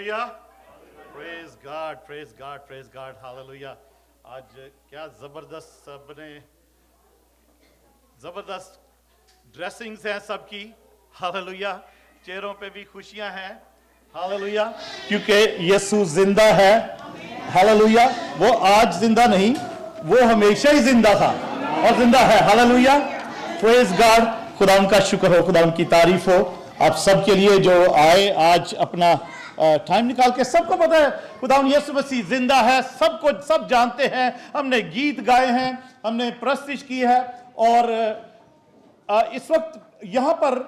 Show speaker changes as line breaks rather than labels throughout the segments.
Hallelujah, praise God, hallelujah. आज क्या जबरदस्त, सबने जबरदस्त ड्रेसिंग्स हैं सबकी, हालेलुया। चेहरों पे भी खुशियां हैं, हालेलुया, क्योंकि यीशु जिंदा है, हालेलुया। वो आज जिंदा नहीं, वो हमेशा ही जिंदा था और जिंदा है, हालेलुया। प्रेज गॉड, खुदा उनका शुक्र हो, खुदा उनकी तारीफ हो। आप सबके लिए जो आए आज अपना टाइम निकाल के, सबको पता है खुदा यीशु मसीह जिंदा है, सबको सब जानते हैं। हमने गीत गाए हैं, हमने प्रस्तुति की है, और इस वक्त यहाँ पर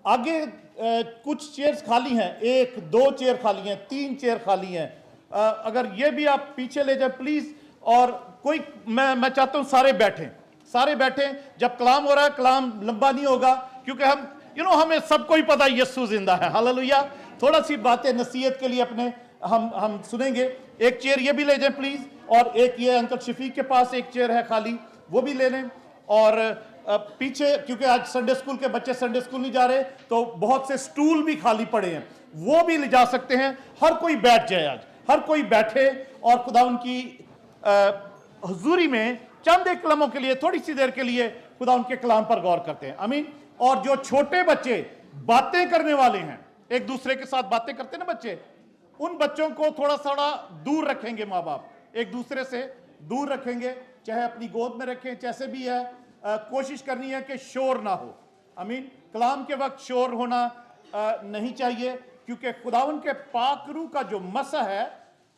आगे कुछ चेयर्स खाली हैं, 1 2 चेयर खाली हैं, 3 चेयर खाली हैं। अगर ये भी आप पीछे ले जाए प्लीज। और कोई मैं चाहता हूँ सारे बैठें। जब कलाम हो रहा है, कलाम लंबा नहीं होगा, क्योंकि हम हमें सबको ही पता है यीशु जिंदा है, हालेलुया। थोड़ा सी बातें नसीहत के लिए अपने हम सुनेंगे। एक चेयर ये भी ले जाएं प्लीज, और एक ये अंकल शफीक के पास एक चेयर है खाली, वो भी ले लें। और पीछे, क्योंकि आज संडे स्कूल के बच्चे संडे स्कूल नहीं जा रहे, तो बहुत से स्टूल भी खाली पड़े हैं, वो भी ले जा सकते हैं। हर कोई बैठ जाए, आज हर कोई बैठे और खुदा उनकी हुजूरी में चंद एक कलमों के लिए, थोड़ी सी देर के लिए खुदा उनके कलाम पर गौर करते हैं, आमीन। और जो छोटे बच्चे बातें करने वाले हैं, एक दूसरे के साथ बातें करते हैं ना बच्चे, उन बच्चों को थोड़ा दूर रखेंगे, माँ बाप एक दूसरे से दूर रखेंगे, चाहे अपनी गोद में रखें, जैसे भी है। कोशिश करनी है कि शोर ना हो, आमीन। कलाम के वक्त शोर होना नहीं चाहिए, क्योंकि खुदावन के पाक रूह का जो मसा है,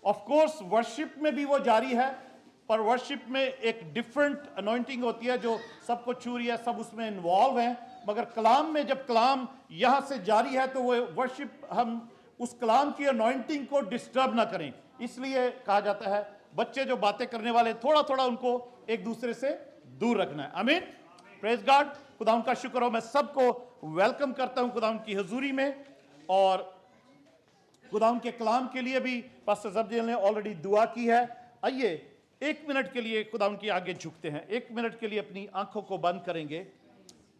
ऑफ कोर्स वर्शिप में भी वो जारी है, पर वर्शिप में एक डिफरेंट अनॉइंटिंग होती है जो सबको छू रही है, सब उसमें इन्वॉल्व हैं। मगर कलाम में जब कलाम यहाँ से जारी है, तो वो वर्शिप, हम उस कलाम की अनॉइंटिंग को डिस्टर्ब ना करें, इसलिए कहा जाता है बच्चे जो बातें करने वाले, थोड़ा उनको एक दूसरे से दूर रखना है, आमीन। प्रेज गॉड, खुदा का शुक्र हो। मैं सबको वेलकम करता हूं खुदा की हजूरी में, और खुदा के कलाम के लिए भी पास्टर जब्दियल ने ऑलरेडी दुआ की है। आइए 1 मिनट के लिए खुदा के आगे झुकते हैं, 1 मिनट के लिए अपनी आंखों को बंद करेंगे।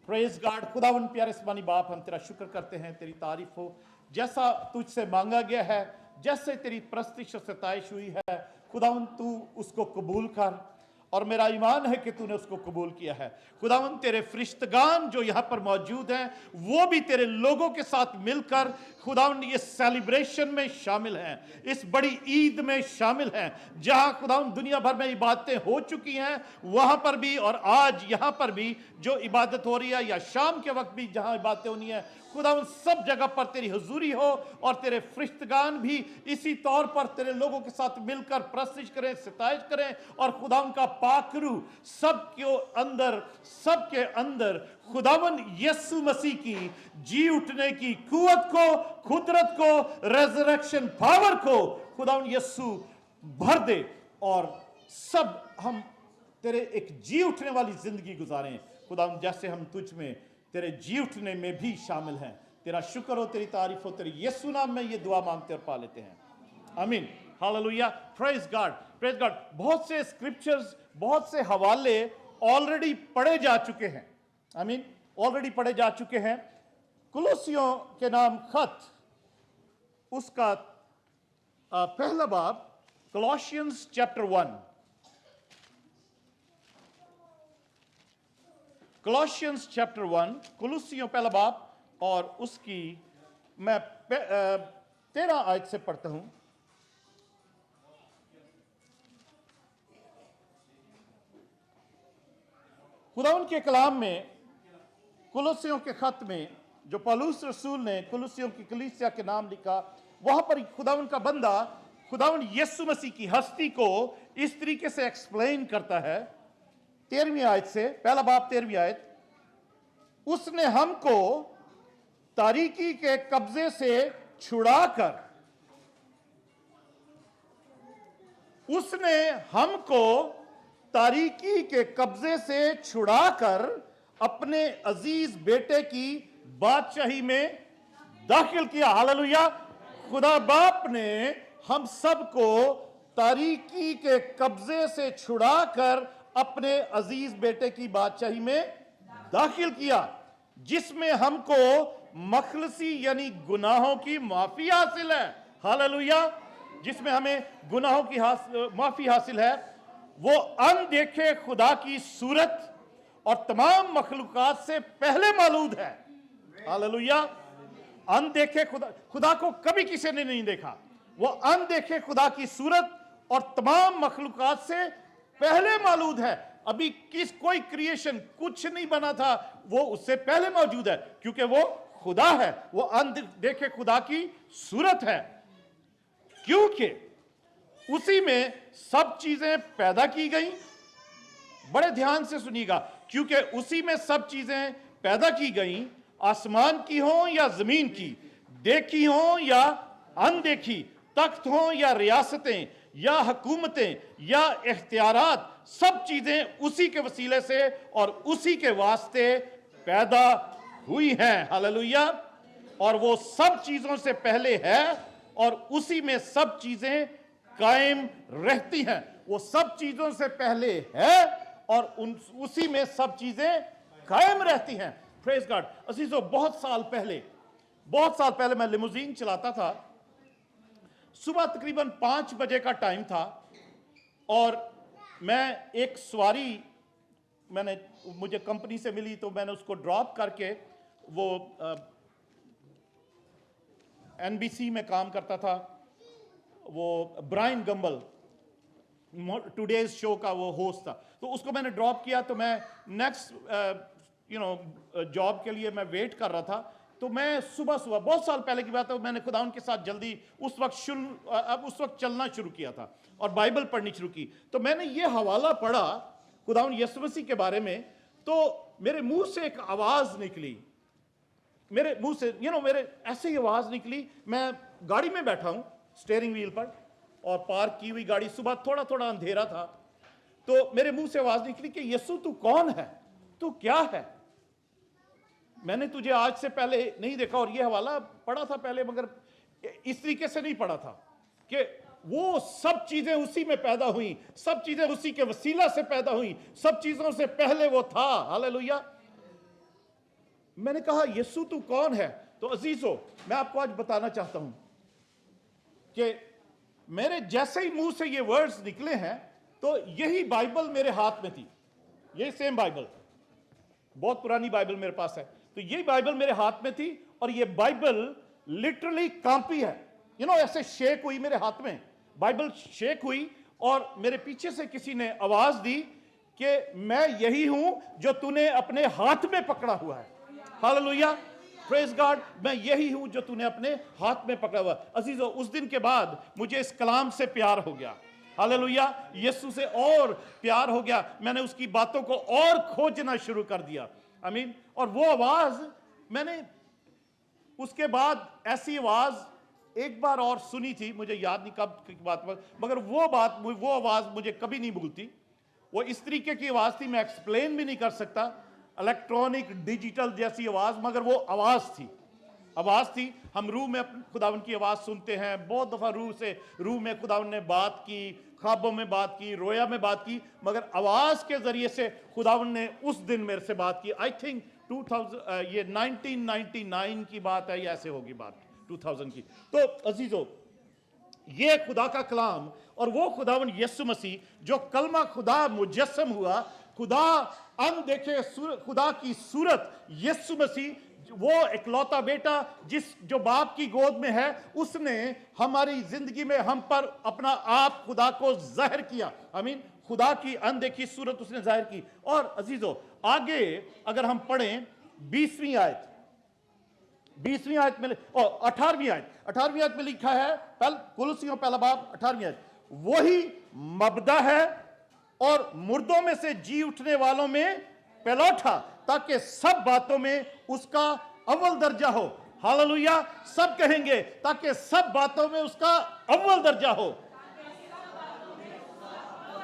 प्रेज गॉड, खुदावन प्यारे इस्मानी बाप, हम तेरा शुक्र करते हैं, तेरी तारीफ हो। जैसा तुझसे मांगा गया है, जैसे तेरी प्रस्तिश और सताइश हुई है, खुदावन तू उसको कबूल कर, और मेरा ईमान है कि तूने उसको कबूल किया है। खुदावन तेरे फरिश्तगान जो यहाँ पर मौजूद हैं, वो भी तेरे लोगों के साथ मिलकर खुदावन ये सेलिब्रेशन में शामिल हैं, इस बड़ी ईद में शामिल हैं, जहाँ खुदावन दुनिया भर में इबादतें हो चुकी हैं, वहाँ पर भी, और आज यहाँ पर भी जो इबादत हो रही है, या शाम के वक्त भी जहाँ इबादतें होनी है, खुदावन सब जगह पर तेरी हुजूरी हो, और तेरे फरिश्तगान भी इसी तौर पर तेरे लोगों के साथ मिलकर प्रस्तिश करें, सिताइश करें, और खुदावन का पाकरू सबके अंदर खुदावन यीशु मसीह की जी उठने की कुव्वत को, कुदरत को, रेजरेक्शन पावर को खुदावन यीशु भर दे, और सब हम तेरे एक जी उठने वाली जिंदगी गुजारें खुदावन, जैसे हम तुझ में तेरे जी उठने में भी शामिल हैं। तेरा शुक्र हो, तेरी तारीफ हो, तेरे यीशु नाम में ये दुआ मांगते और पा लेते हैं, आमीन, hallelujah. Praise God, praise God. बहुत से स्क्रिप्चर्स, बहुत से हवाले ऑलरेडी पढ़े जा चुके हैं, आमीन, ऑलरेडी पढ़े जा चुके हैं। कुलोसियों के नाम खत, उसका पहला बाब, Colossians chapter 1, Colossians chapter 1, कुलुसियों पहला बाब, और उसकी मैं 13 आयत से पढ़ता हूं। खुदावन के कलाम में, कुलुसियों के खत में, जो पौलुस रसूल ने कुलुसियों की कलीसिया के नाम लिखा, वहां पर खुदावन का बंदा खुदावन यीशु मसीह की हस्ती को इस तरीके से एक्सप्लेन करता है। 13वीं आयत से, पहला बाब 13वीं आयत, उसने हमको तारीकी के कब्जे से छुड़ाकर, उसने हमको तारीकी के कब्जे से छुड़ाकर अपने अजीज बेटे की बादशाही में दाखिल किया, हालेलुया। खुदा बाप ने हम सबको तारीकी के कब्जे से छुड़ाकर अपने अजीज बेटे की बादशाही में दाखिल किया, जिसमें हमको मखलसी यानी गुनाहों की माफी हासिल है, हालेलुया, जिसमें हमें गुनाहों की माफी हासिल है, वो अनदेखे खुदा की सूरत और तमाम मखलूकात से पहले मौजूद है। हालेलुया, अनदेखे खुदा को कभी किसी ने नहीं देखा। वो अनदेखे खुदा की सूरत और तमाम मखलूकात से पहले मौजूद है। अभी कोई क्रिएशन कुछ नहीं बना था, वो उससे पहले मौजूद है, क्योंकि वो खुदा है, वो अनदेखे खुदा की सूरत है, क्योंकि उसी में सब चीजें पैदा की गई। बड़े ध्यान से सुनिएगा, क्योंकि उसी में सब चीजें पैदा की गई, आसमान की हो या जमीन की, देखी हो या अनदेखी, तख्त हो या रियासतें या हुकूमतें या इख्तियारात, सब चीजें उसी के वसीले से और उसी के वास्ते पैदा हुई हैं। हालेलुया, और वो सब चीजों से पहले है और उसी में सब चीजें कायम रहती हैं। वो सब चीजों से पहले है और उसी में सब चीजें कायम रहती हैं। Praise God. अजीजों, बहुत साल पहले मैं लिमोजीन चलाता था। सुबह तकरीबन 5 बजे का टाइम था और मैं एक सवारी मुझे कंपनी से मिली, तो मैंने उसको ड्रॉप करके, वो एनबीसी में काम करता था, वो ब्रायन गंबल टुडेज शो का वो होस्ट था, तो उसको मैंने ड्रॉप किया। तो मैं नेक्स्ट जॉब के लिए मैं वेट कर रहा था। तो मैं सुबह बहुत साल पहले की बात है, मैंने खुदा उनके साथ जल्दी उस वक्त चलना शुरू किया था और बाइबल पढ़नी शुरू की। तो मैंने ये हवाला पढ़ा खुदावंद यीशु मसीह के बारे में, तो मेरे मुंह से एक आवाज निकली, मेरे मुंह से मेरे ऐसे ही आवाज निकली। मैं गाड़ी में बैठा हूं स्टीयरिंग व्हील पर और पार्क की हुई गाड़ी, सुबह थोड़ा थोड़ा अंधेरा था, तो मेरे मुंह से आवाज निकली कि यीशु तू कौन है, तू क्या है, मैंने तुझे आज से पहले नहीं देखा। और ये हवाला पढ़ा था पहले, मगर इस तरीके से नहीं पढ़ा था कि वो सब चीजें उसी में पैदा हुई, सब चीजें उसी के वसीला से पैदा हुई, सब चीजों से पहले वो था। हालेलुया। मैंने कहा यीशु तू कौन है? तो अजीजों, मैं आपको आज बताना चाहता हूं कि मेरे जैसे ही मुंह से ये वर्ड्स निकले हैं, तो यही बाइबल मेरे हाथ में थी, यही सेम बाइबल, बहुत पुरानी बाइबल मेरे पास है, तो यही बाइबल मेरे हाथ में थी और ये बाइबल लिटरली कांपी है, ऐसे शेक हुई मेरे हाथ में, बाइबल शेक हुई और मेरे पीछे से किसी ने आवाज दी कि मैं यही हूं जो तूने अपने हाथ में पकड़ा हुआ है। हालेलुया, प्रेज गॉड, मैं यही हूं जो तूने अपने हाथ में पकड़ा हुआ। अजीजों, उस दिन के बाद मुझे इस कलाम से प्यार हो गया। हालेलुया, यीशु से और प्यार हो गया, मैंने उसकी बातों को और खोजना शुरू कर दिया। आमीन। और वो आवाज मैंने उसके बाद ऐसी आवाज एक बार और सुनी थी, मुझे याद नहीं कब की बात, मगर वो आवाज मुझे कभी नहीं भूलती। वो इस तरीके की आवाज थी, मैं एक्सप्लेन भी नहीं कर सकता, इलेक्ट्रॉनिक डिजिटल जैसी आवाज, मगर वो आवाज थी। हम रूह में खुदावन की आवाज सुनते हैं, बहुत दफा रूह में खुदावन ने बात की, ख्वाबों में बात की, रोया में बात की, मगर आवाज के जरिए से खुदावन ने उस दिन मेरे से बात की। आई थिंक 1999 की बात है, या ऐसे होगी बात 2000 की। तो अजीजों, ये खुदा का कलाम और वो खुदावन यीशु मसीह जो कलमा खुदा मुजस्सम हुआ, खुदा अनदेखे खुदा की सूरत, यीशु मसीह वो इकलौता बेटा जो बाप की गोद में है, उसने हमारी जिंदगी में हम पर अपना आप खुदा को जाहिर किया। आमीन। खुदा की अनदेखी सूरत उसने जाहिर की। और अजीजों, आगे अगर हम पढ़ें 20वीं आयत में और 18वीं आयत में लिखा है, कुलुसियों पहला बाब 18वीं आयत, वही मबदा है और मुर्दों में से जी उठने वालों में पहलौठा, ताकि सब बातों में उसका अव्वल दर्जा हो। हालेलुया, सब कहेंगे ताकि सब बातों में उसका अव्वल दर्जा हो।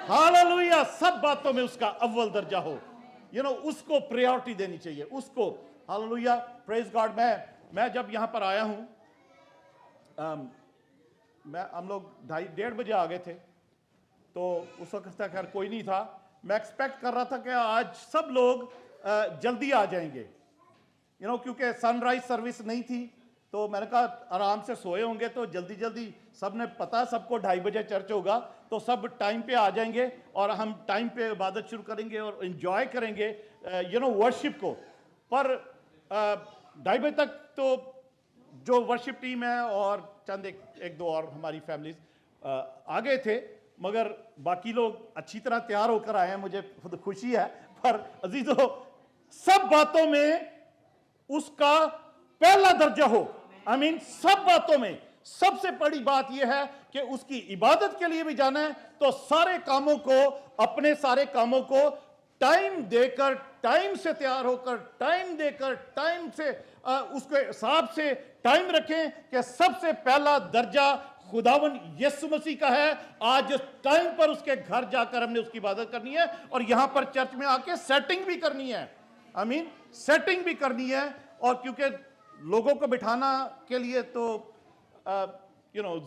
हालेलुया, सब बातों में उसका अव्वल दर्जा हो। उसको प्रायोरिटी देनी चाहिए, उसको। Hallelujah, praise God. मैं जब यहां पर आया हूं, हम लोग 1:30 बजे आ गए थे, तो उस वक्त तक खैर कोई नहीं था। मैं एक्सपेक्ट कर रहा था कि आज सब लोग जल्दी आ जाएंगे, क्योंकि सनराइज सर्विस नहीं थी, تو میں نے کہا آرام سے سوئے ہوں گے تو جلدی جلدی سب نے پتا سب کو 2:30 بجے چرچ ہوگا تو سب ٹائم پہ آ جائیں گے اور ہم ٹائم پہ عبادت شروع کریں گے اور انجوائے کریں گے ورشپ کو. پر 2:30 بجے تک تو جو ورشپ ٹیم ہے اور چند ایک دو اور ہماری فیملیز آ گئے تھے, مگر باقی لوگ اچھی طرح تیار ہو کر آئے ہیں, مجھے خود خوشی ہے. پر عزیزو, سب باتوں میں اس کا پہلا درجہ ہو. آمین. سب باتوں میں سب سے بڑی بات یہ ہے کہ اس کی عبادت کے لیے بھی جانا ہے تو سارے کاموں کو, اپنے سارے کاموں کو ٹائم دے کر, ٹائم سے تیار ہو کر, ٹائم دے کر, ٹائم سے اس کے حساب سے ٹائم رکھیں کہ سب سے پہلا درجہ خداون یسوع مسیح کا ہے. آج اس ٹائم پر اس کے گھر جا کر ہم نے اس کی عبادت کرنی ہے اور یہاں پر چرچ میں آ کے سیٹنگ بھی کرنی ہے. آمین. سیٹنگ بھی کرنی ہے. اور کیونکہ لوگوں کو بٹھانا کے لیے تو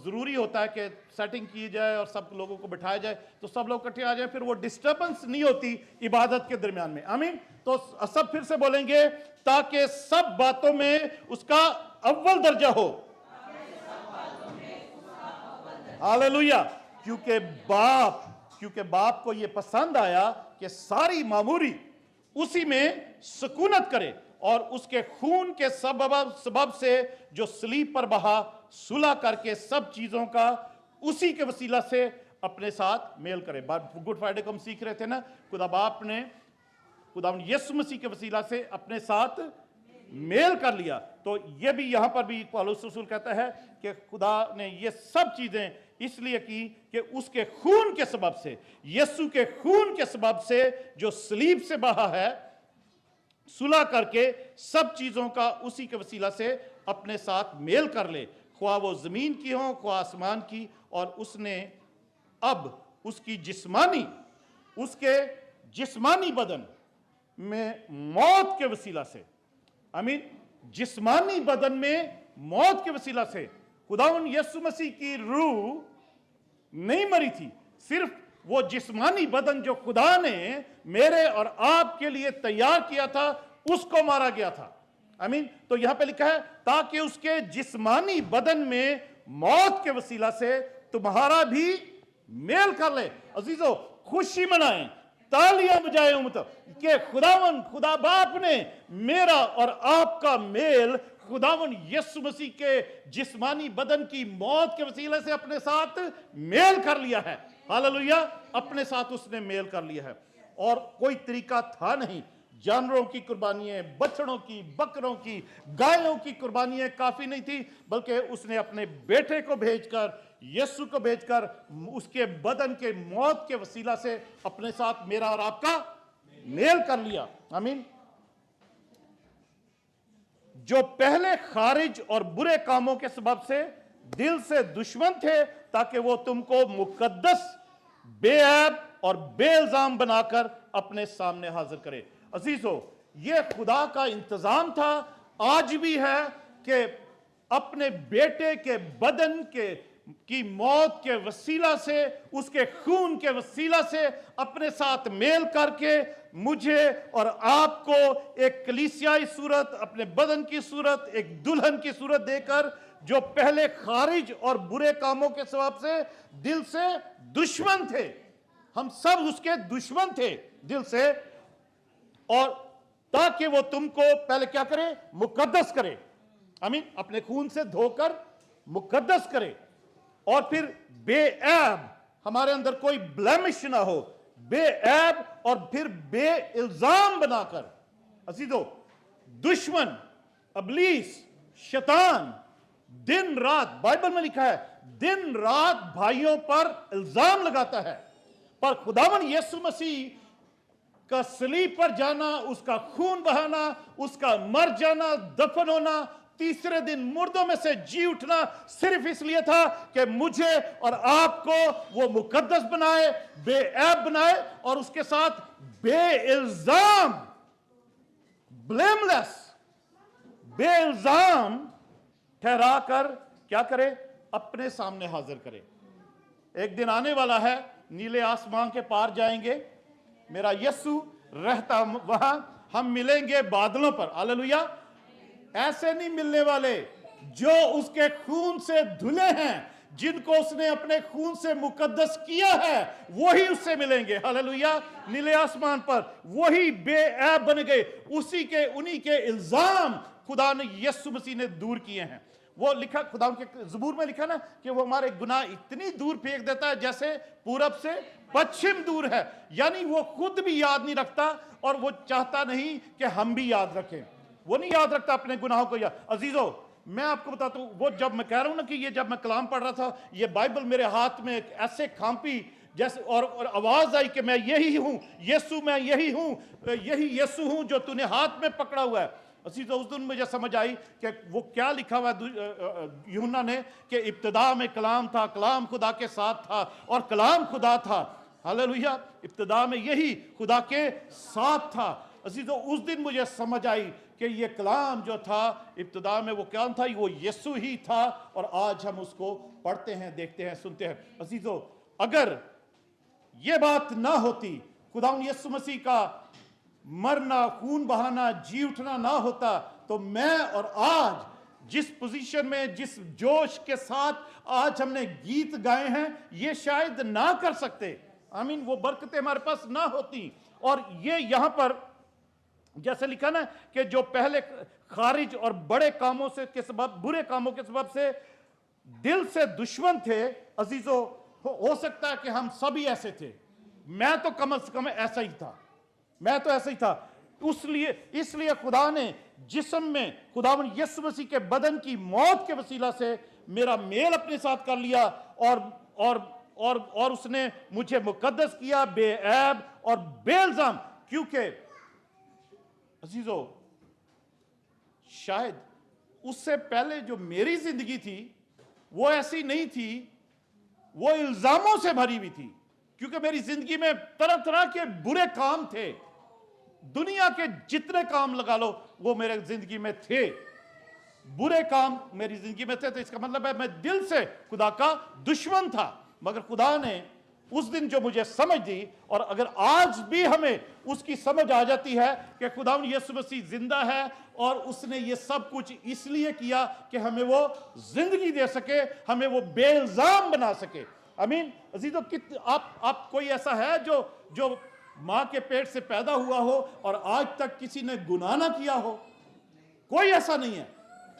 ضروری ہوتا ہے کہ سیٹنگ کی جائے اور سب لوگوں کو بٹھایا جائے تو سب لوگ اکٹھے آ جائیں, پھر وہ ڈسٹربنس نہیں ہوتی عبادت کے درمیان میں. آمین. تو سب پھر سے بولیں گے تاکہ سب باتوں میں اس کا اول درجہ ہو. ہاللویا. کیونکہ باپ کو یہ پسند آیا کہ ساری معموری اسی میں سکونت کرے اور اس کے خون کے سبب سے جو صلیب پر بہا, صلح کر کے سب چیزوں کا اسی کے وسیلہ سے اپنے ساتھ میل کرے. گڈ فرائیڈے کو ہم سیکھ رہے تھے نا, خدا باپ نے خدا یسوع مسیح کے وسیلہ سے اپنے ساتھ میل کر لیا. تو یہ بھی یہاں پر بھی پالوس رسول کہتا ہے کہ خدا نے یہ سب چیزیں اس لیے کی کہ اس کے خون کے سبب سے, یسوع کے خون کے سبب سے جو صلیب سے بہا ہے, صلح کر کے سب چیزوں کا اسی کے وسیلہ سے اپنے ساتھ میل کر لے, خواہ وہ زمین کی ہوں خواہ آسمان کی. اور اس نے اب اس کے جسمانی بدن میں موت کے وسیلہ سے, آمین, جسمانی بدن میں موت کے وسیلہ سے خداوند یسوع مسیح کی روح نہیں مری تھی, صرف وہ جسمانی بدن جو خدا نے میرے اور آپ کے لیے تیار کیا تھا اس کو مارا گیا تھا. آمین. تو یہاں پہ لکھا ہے تاکہ اس کے جسمانی بدن میں موت کے وسیلہ سے تمہارا بھی میل کر لے. عزیزو, خوشی منائیں, تالیاں بجائیں کہ خدا باپ نے میرا اور آپ کا میل خداوند یسوع مسیح کے جسمانی بدن کی موت کے وسیلے سے اپنے ساتھ میل کر لیا ہے. ہاللویا. اپنے ساتھ اس نے میل کر لیا ہے. اور کوئی طریقہ تھا نہیں. جانوروں کی قربانیاں, بچڑوں کی, بکروں کی, گایوں کی قربانیاں کافی نہیں تھی, بلکہ اس نے اپنے بیٹے کو بھیج کر, یسوع کو بھیج کر اس کے بدن کے موت کے وسیلہ سے اپنے ساتھ میرا اور آپ کا میل کر لیا. آمین. جو پہلے خارج اور برے کاموں کے سبب سے دل سے دشمن تھے تاکہ وہ تم کو مقدس, بے عیب اور بے الزام بنا کر اپنے سامنے حاضر کرے. عزیزو, یہ خدا کا انتظام تھا, آج بھی ہے, کہ اپنے بیٹے کے بدن کی موت کے وسیلہ سے, اس کے خون کے وسیلہ سے اپنے ساتھ میل کر کے مجھے اور آپ کو ایک کلیسیائی صورت, اپنے بدن کی صورت, ایک دلہن کی صورت دے کر, جو پہلے خارج اور برے کاموں کے سبب سے دل سے دشمن تھے, ہم سب اس کے دشمن تھے دل سے, اور تاکہ وہ تم کو پہلے کیا کرے, مقدس کرے. آمین. اپنے خون سے دھو کر مقدس کرے, اور پھر بے عیب, ہمارے اندر کوئی بلیمش نہ ہو, بے عیب اور پھر بے الزام بنا کر. عزیزو, دشمن ابلیس شیطان دن رات, بائبل میں لکھا ہے, دن رات بھائیوں پر الزام لگاتا ہے, پر خداوند یسوع مسیح کا صلیب پر جانا, اس کا خون بہانا, اس کا مر جانا, دفن ہونا, تیسرے دن مردوں میں سے جی اٹھنا, صرف اس لیے تھا کہ مجھے اور آپ کو وہ مقدس بنائے, بے عیب بنائے, اور اس کے ساتھ بے الزام, بلیم لیس, بے الزام ٹھہرا کر کیا کرے, اپنے سامنے حاضر کرے. ایک دن آنے والا ہے, نیلے آسمان کے پار جائیں گے, میرا یسوع رہتا وہاں, ہم ملیں گے بادلوں پر. ہاللویا. ایسے نہیں ملنے والے जो उसके खून से धुले हैं, जिनको उसने अपने खून से मुकद्दस किया है, वही उससे मिलेंगे। हालेलुया। नीले आसमान पर वही बेऐब बन गए। उसी के उन्हीं के इल्जाम खुदा ने यीशु मसीह ने दूर किए हैं। वो लिखा खुदा के ज़बूर में लिखा ना कि वो हमारे गुनाह इतनी दूर फेंक देता है जैसे पूरब से पश्चिम दूर है। यानी वो खुद भी याद नहीं रखता और वो चाहता नहीं कि हम भी याद रखें। वो नहीं याद रखता अपने गुनाहों को। अजीजों, मैं आपको बताता हूं, वो जब मैं कह रहा हूं ना कि ये जब मैं कलाम पढ़ रहा था, ये बाइबल मेरे हाथ में ऐसे कांपी जैसे, और आवाज आई कि मैं यही हूं यीशु, मैं यही हूं, यही यीशु हूं जो तूने हाथ में पकड़ा हुआ है। अजीजों, उस दिन मुझे समझ आई कि वो क्या लिखा हुआ है यूहन्ना ने कि इब्तिदा में कलाम था, कलाम खुदा के साथ था और कलाम खुदा था। हालेलुया। इब्तिदा में यही खुदा के साथ था। अजीजों, उस दिन मुझे समझ आई कि ये कलाम जो था इब्तिदा में, वो कलाम था, वो यीशु ही था। और आज हम उसको पढ़ते हैं, देखते हैं, सुनते हैं। अजीजों, अगर ये बात ना होती, खुदा यीशु मसीह का मरना, खून बहाना, जी उठना ना होता, तो मैं और आज जिस पोजीशन में, जिस जोश के साथ आज हमने गीत गाए हैं, ये शायद ना कर सकते। आमीन। वो बरकतें हमारे पास ना होती। और ये यहां पर जैसे लिखा ना कि जो पहले खारिज और बड़े कामों से के सबब, बुरे कामों के सबब से दिल से दुश्मन थे। अजीजों, हो सकता है कि हम सभी ऐसे थे। मैं तो कम से कम ऐसा ही था, मैं तो ऐसा ही था। इसलिए खुदा ने जिस्म में खुदावन यीशु मसीह के बदन की मौत के वसीला से मेरा मेल अपने साथ कर लिया और उसने मुझे मुकद्दस किया, बेऐब और बेइल्जाम। क्योंकि अजीजों, शायद उससे पहले जो मेरी जिंदगी थी वो ऐसी नहीं थी, वो इल्जामों से भरी हुई थी। क्योंकि मेरी जिंदगी में तरह तरह के बुरे काम थे। दुनिया के जितने काम लगा लो वो मेरे जिंदगी में थे, बुरे काम मेरी जिंदगी में थे। तो इसका मतलब है मैं दिल से खुदा का दुश्मन था। मगर खुदा ने उस दिन जो मुझे समझ दी, और अगर आज भी हमें उसकी समझ आ जाती है कि खुदा यीशु मसीह जिंदा है और उसने ये सब कुछ इसलिए किया कि हमें वो जिंदगी दे सके, हमें वो बेइल्जाम बना सके। आमीन। अजीजों, आप कोई ऐसा है जो मां के पेट से पैदा हुआ हो और आज तक किसी ने गुनाह ना किया हो? कोई ऐसा नहीं है।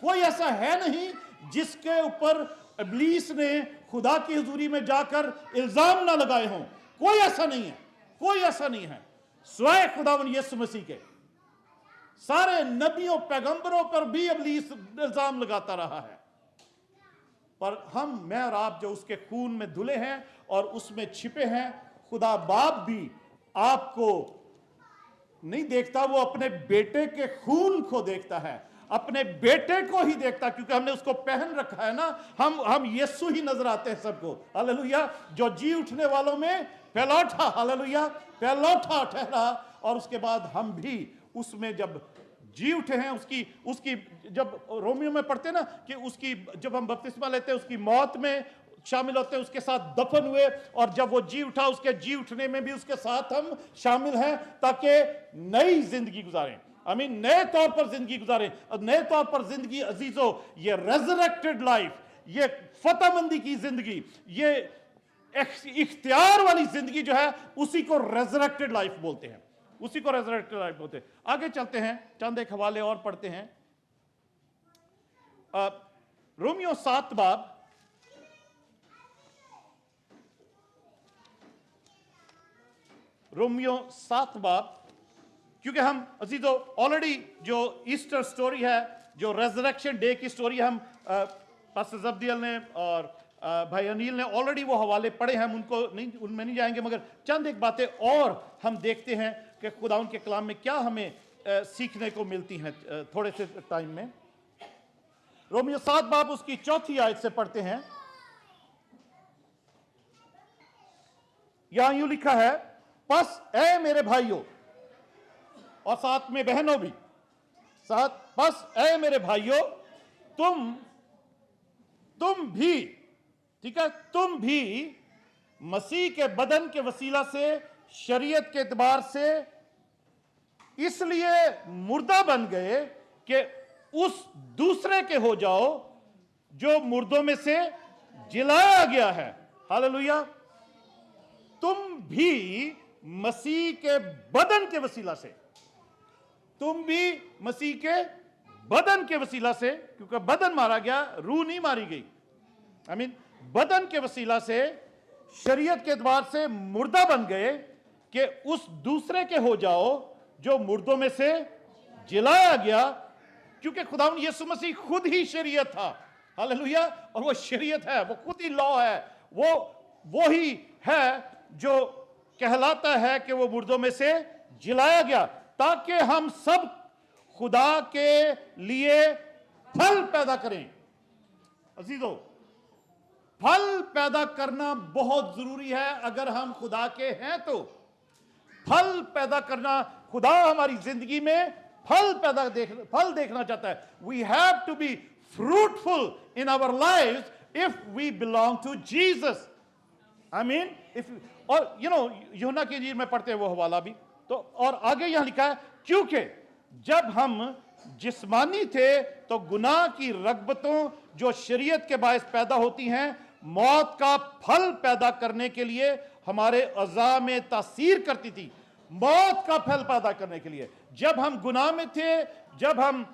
कोई ऐसा है नहीं जिसके ऊपर इब्लीस ने खुदा की हुजूरी में जाकर इल्जाम ना लगाए हों। कोई ऐसा नहीं है, कोई ऐसा नहीं है। स्वयं खुदावन यीशु मसीह के सारे नबियों पैगंबरों पर भी इब्लीस इल्जाम लगाता रहा है। पर हम, मैं और आप जो उसके खून में धुले हैं और उसमें छिपे हैं, खुदा बाप भी आपको नहीं देखता, वो अपने बेटे के खून को देखता है, अपने बेटे को ही देखता। क्योंकि हमने उसको पहन रखा है ना, हम यीशु ही नजर आते हैं सबको। हालेलुया। जो जी उठने वालों में पहलौठा, हालेलुया, पहलौठा ठहरा। और उसके बाद हम भी उसमें जब जी उठे हैं, उसकी जब रोमियो में पढ़ते ना कि उसकी, जब हम बपतिस्मा लेते हैं, उसकी मौत में शामिल होते हैं, उसके साथ दफन हुए, और जब वो जी उठा, उसके जी उठने में भी उसके साथ हम शामिल हैं, ताकि नई जिंदगी गुजारें। आमीन। नए तौर पर जिंदगी गुजारें। और नए तौर पर जिंदगी अजीजों, ये रेजरेक्टेड लाइफ, ये फतहमंदी की जिंदगी, ये इख्तियार वाली जिंदगी जो है, उसी को रेजरेक्टेड लाइफ बोलते हैं, उसी को रेजरेक्टेड लाइफ बोलते हैं। आगे चलते हैं, चंद एक हवाले और पढ़ते हैं। रोमियो 7 बाब, रोमियो 7 बाब, क्योंकि हम अजीजों ऑलरेडी जो ईस्टर स्टोरी है, जो रेजरेक्शन डे की स्टोरी, हम पास्टर जब्दियल ने और भाई अनिल ने ऑलरेडी वो हवाले पढ़े हैं, हम उनमें नहीं जाएंगे। मगर चंद एक बातें और हम देखते हैं कि खुदा उनके कलाम में क्या हमें सीखने को मिलती हैं थोड़े से टाइम में। रोमियो 7 बाब उसकी 4थी आयत से पढ़ते हैं। यहां यूं लिखा है, बस ऐ मेरे भाइयों, और साथ में बहनों भी, साथ, बस ऐ मेरे भाइयों, तुम भी, ठीक है, तुम भी मसीह के बदन के वसीला से शरीयत के एतबार से इसलिए मुर्दा बन गए कि उस दूसरे के हो जाओ जो मुर्दों में से जिलाया गया है। हालेलुया। तुम भी मसीह के बदन के वसीला से, तुम भी मसीह के बदन के वसीला से, क्योंकि बदन मारा गया, रूह नहीं मारी गई, बदन के वसीला से शरीयत के द्वार से मुर्दा बन गए कि उस दूसरे के हो जाओ जो मुर्दों में से जिलाया गया, क्योंकि खुदावंद यीशु मसीह खुद ही शरीयत था। हालेलुया। और वो शरीयत है, वो खुद ही लॉ है, वो ही है जो कहलाता है कि वो मुर्दों में से जिलाया गया, ताकि हम सब खुदा के लिए फल पैदा करें। अजीजों, फल पैदा करना बहुत जरूरी है। अगर हम खुदा के हैं तो फल पैदा करना, खुदा हमारी जिंदगी में फल देखना चाहता है। We have to be fruitful in our lives if we belong to Jesus. और यूहन्ना की इंजील में पढ़ते हैं वो हवाला भी तो, और आगे यहां लिखा है, क्योंकि जब हम जिस्मानी थे तो गुनाह की रगबतों जो शरीयत के बायस पैदा होती हैं, मौत का फल पैदा करने के लिए हमारे अज़ा में तासीर करती थी। मौत का फल पैदा करने के लिए जब हम गुनाह में थे, जब हम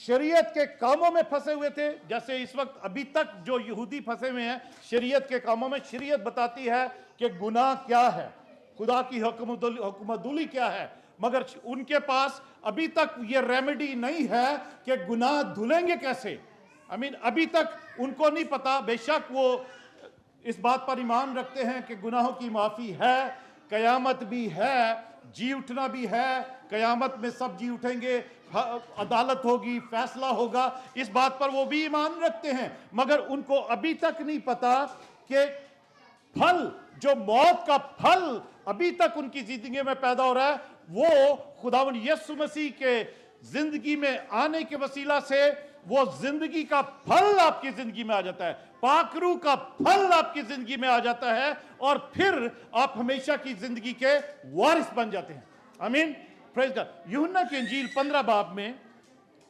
शरीयत के कामों में फंसे हुए थे, जैसे इस वक्त अभी तक जो यहूदी फंसे हुए हैं शरीयत के कामों में। शरीयत बताती है कि गुनाह क्या है, खुदा की हुक्मदुली क्या है, मगर उनके पास अभी तक ये रेमेडी नहीं है कि गुनाह धुलेंगे कैसे। अभी तक उनको नहीं पता। बेशक वो इस बात पर ईमान रखते हैं कि गुनाहों की माफी है, कयामत भी है, जी उठना भी है, कयामत में सब जी उठेंगे, अदालत होगी, फैसला होगा, इस बात पर वो भी ईमान रखते हैं। मगर उनको अभी तक नहीं पता कि फल, जो मौत का फल अभी तक उनकी जिंदगी में पैदा हो रहा है, वो खुदावंद यीशु मसीह के जिंदगी में आने के वसीला से वो जिंदगी का फल आपकी जिंदगी में आ जाता है, पाकरू का फल आपकी जिंदगी में आ जाता है, और फिर आप हमेशा की जिंदगी के वारिस बन जाते हैं। आमीन, प्रेज गॉड। यूहन्ना की इंजील 15 बाब में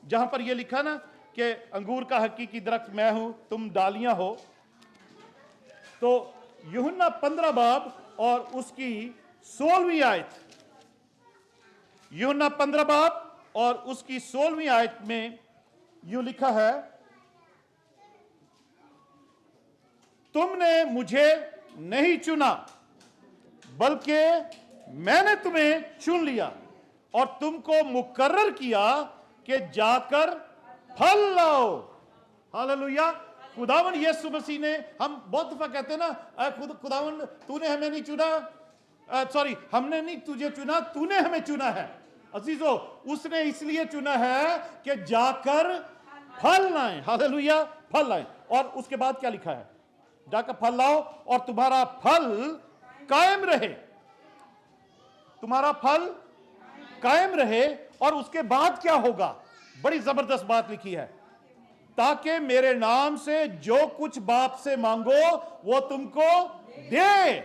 जहां पर यह लिखा ना कि अंगूर का हकीकी दरख्त मैं हूं, तुम डालियां हो, तो यूहन्ना 15 बाब और उसकी 16वीं आयत, यूहन्ना 15 बाब और उसकी 16वीं आयत में यूं लिखा है, तुमने मुझे नहीं चुना बल्कि मैंने तुम्हें चुन लिया और तुमको मुकर्रर किया कि जाकर फल लाओ। हालेलुया। खुदावन यीशु मसीह ने, हम बहुत दफा कहते हैं ना, खुदावन तूने हमें नहीं चुना, सॉरी हमने नहीं तुझे चुना, तूने हमें चुना है। अजीजों, उसने इसलिए चुना है कि जाकर फल लाएं। हालेलुया, फल लाएं। और उसके बाद क्या लिखा है, जाकर फल लाओ और तुम्हारा फल कायम रहे, तुम्हारा फल कायम रहे। और उसके बाद क्या होगा, बड़ी जबरदस्त बात लिखी है, ताकि मेरे नाम से जो कुछ बाप से मांगो वो तुमको दे।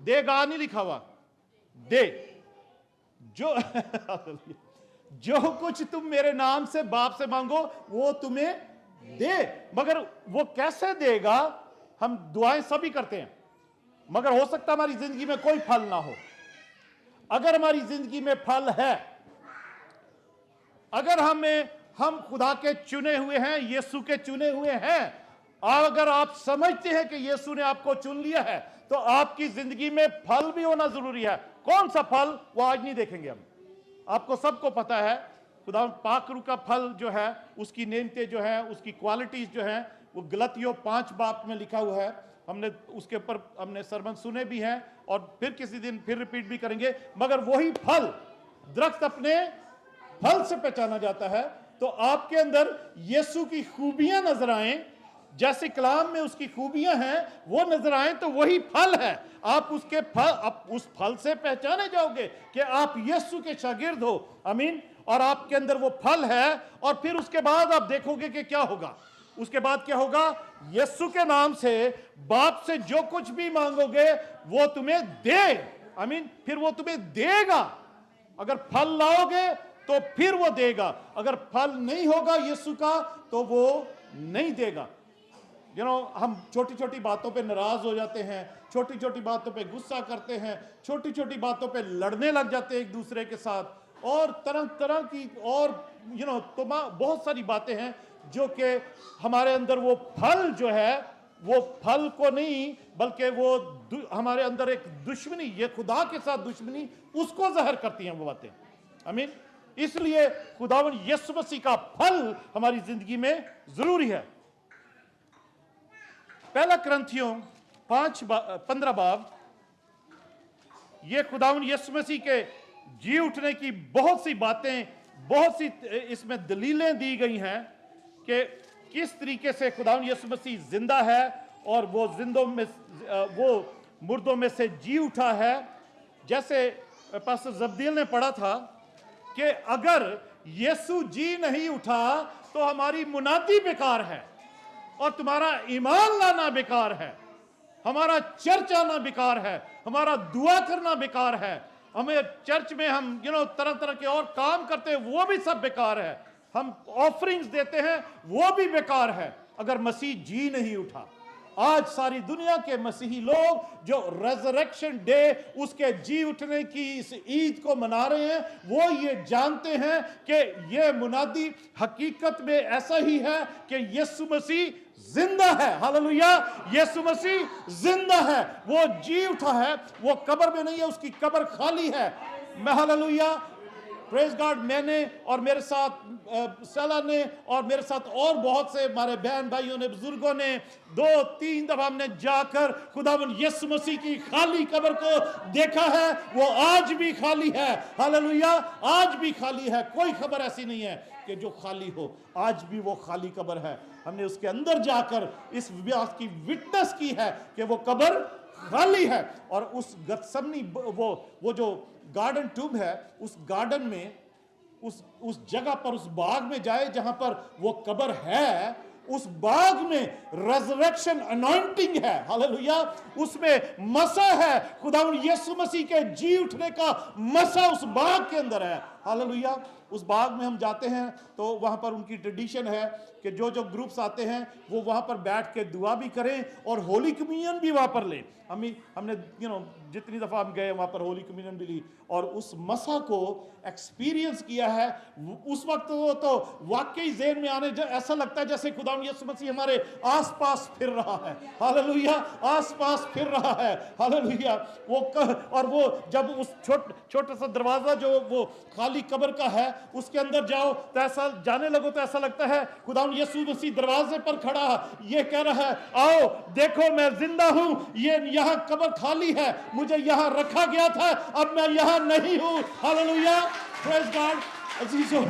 देगा नहीं लिखा हुआ, दे। जो कुछ तुम मेरे नाम से बाप से मांगो वो तुम्हें दे। मगर वो कैसे देगा, हम दुआएं सभी करते हैं, मगर हो सकता है हमारी जिंदगी में कोई फल ना हो। अगर हमारी जिंदगी में फल है, अगर हम खुदा के चुने हुए हैं, यीशु के चुने हुए हैं, अगर आप समझते हैं कि यीशु ने आपको चुन लिया है, तो आपकी जिंदगी में फल भी होना जरूरी है। कौन सा फल, वो आज नहीं देखेंगे हम, आपको सबको पता है। खुदा पाकरू का फल जो है, उसकी नेमतें जो है, उसकी क्वालिटीज जो है, वो गलतियों 5 बाब में लिखा हुआ है। हमने उसके ऊपर हमने सरमन सुने भी हैं और फिर किसी दिन फिर रिपीट भी करेंगे। मगर वही फल, दरख्त अपने फल से पहचाना जाता है। तो आपके अंदर यीशु की खूबियां नजर आए, जैसे कलाम में उसकी खूबियां हैं वो नजर आए, तो वही फल है। आप उसके फल, आप उस फल से पहचाने जाओगे कि आप यीशु के शागिर्द हो। आमीन। और आपके अंदर वो फल है, और फिर उसके बाद आप देखोगे कि क्या होगा। उसके बाद क्या होगा, यीशु के नाम से बाप से जो कुछ भी मांगोगे वो तुम्हें दे। आमीन। फिर वो तुम्हें देगा। अगर फल लाओगे तो फिर वो देगा। अगर फल नहीं होगा यीशु का तो वो नहीं देगा। हम छोटी छोटी बातों पे नाराज हो जाते हैं, छोटी छोटी बातों पे गुस्सा करते हैं, छोटी छोटी बातों पे लड़ने लग जाते हैं एक दूसरे के साथ, और तरह तरह की और बहुत सारी बातें हैं जो कि हमारे अंदर वो फल जो है, वो फल को नहीं बल्कि वो हमारे अंदर एक दुश्मनी, ये खुदा के साथ दुश्मनी, उसको ज़ाहिर करती हैं वो बातें। आमीन। इसलिए खुदावन यीशु मसीह का फल हमारी जिंदगी में जरूरी है। पहला कुरिन्थियों 15 बाब, ये खुदावन यीशु मसीह के जी उठने की बहुत सी बातें, बहुत सी इसमें दलीलें दी गई हैं कि किस तरीके से खुदावन यीशु मसीह जिंदा है और वो वो मुर्दों में से जी उठा है। जैसे पास्टर जब्दील ने पढ़ा था कि अगर यीशु जी नहीं उठा तो हमारी मुनादी बेकार है और तुम्हारा ईमान लाना बेकार है, हमारा चर्च आना बेकार है, हमारा दुआ करना बेकार है, हमें चर्च में हम तरह तरह के और काम करते हैं वो भी सब बेकार है, हम ऑफरिंग्स देते हैं वो भी बेकार है अगर मसीह जी नहीं उठा। आज सारी दुनिया के मसीही लोग जो रेजरेक्शन डे, उसके जी उठने की इस ईद को मना रहे हैं, वो ये जानते हैं कि ये मुनादी हकीकत में ऐसा ही है कि यीशु मसीह जिंदा है। हालेलुया। यीशु मसीह जिंदा है, वो जी उठा है, वो कब्र में नहीं है, उसकी कब्र खाली है। मैं हालेलुया, प्रेज गॉड। मैंने और मेरे साथ सला ने और मेरे साथ और बहुत से हमारे बहन भाइयों ने, बुजुर्गों ने 2-3 दफा हमने जाकर खुदावन यीशु मसीह की खाली कब्र को देखा है। वो आज भी खाली है। हालेलुया, आज भी खाली है। कोई खबर ऐसी नहीं है कि जो खाली हो, आज भी वो खाली कब्र है। हमने उसके अंदर जाकर इस बात की विटनेस की है कि वो कब्र खाली है। और उस गत्समनी, वो जो गार्डन ट्यूब है, उस गार्डन में, उस जगह पर, उस बाग में जाए जहां पर वो कब्र है, उस बाग में रेजरेक्शन अनॉइंटिंग है। हालेलुया। उसमें मसा है, खुदावंद यीशु मसीह के जी उठने का मसा उस बाग के अंदर है। हालेलुया। उस बाग में हम जाते हैं तो वहां पर उनकी ट्रेडिशन है कि जो ग्रुप्स आते हैं वो वहां पर बैठ के दुआ भी करें और होली कम्युनियन भी वहां पर लें। हमने जितनी दफा हम गए वहां पर होली कम्युनियन भी ली और उस मसा को एक्सपीरियंस किया है। उस वक्त तो वाकई ज़हन में आने ऐसा लगता है जैसे खुदावंद यीशु मसीह हमारे आसपास फिर रहा है। हालेलुया, आसपास फिर रहा है। हालेलुया। और वो जब उस छोटा सा दरवाजा जो वो खाली कब्र का है, उसके अंदर जाओ तो ऐसा, जाने लगो तो ऐसा लगता है खुदावंद यीशु मसीह दरवाजे पर खड़ा है, ये कह रहा है, आओ देखो मैं जिंदा हूं, ये यहाँ कब्र खाली है, मुझे यहाँ रखा गया था, अब मैं यहाँ नहीं हूं। Hallelujah, praise God. अजीजों,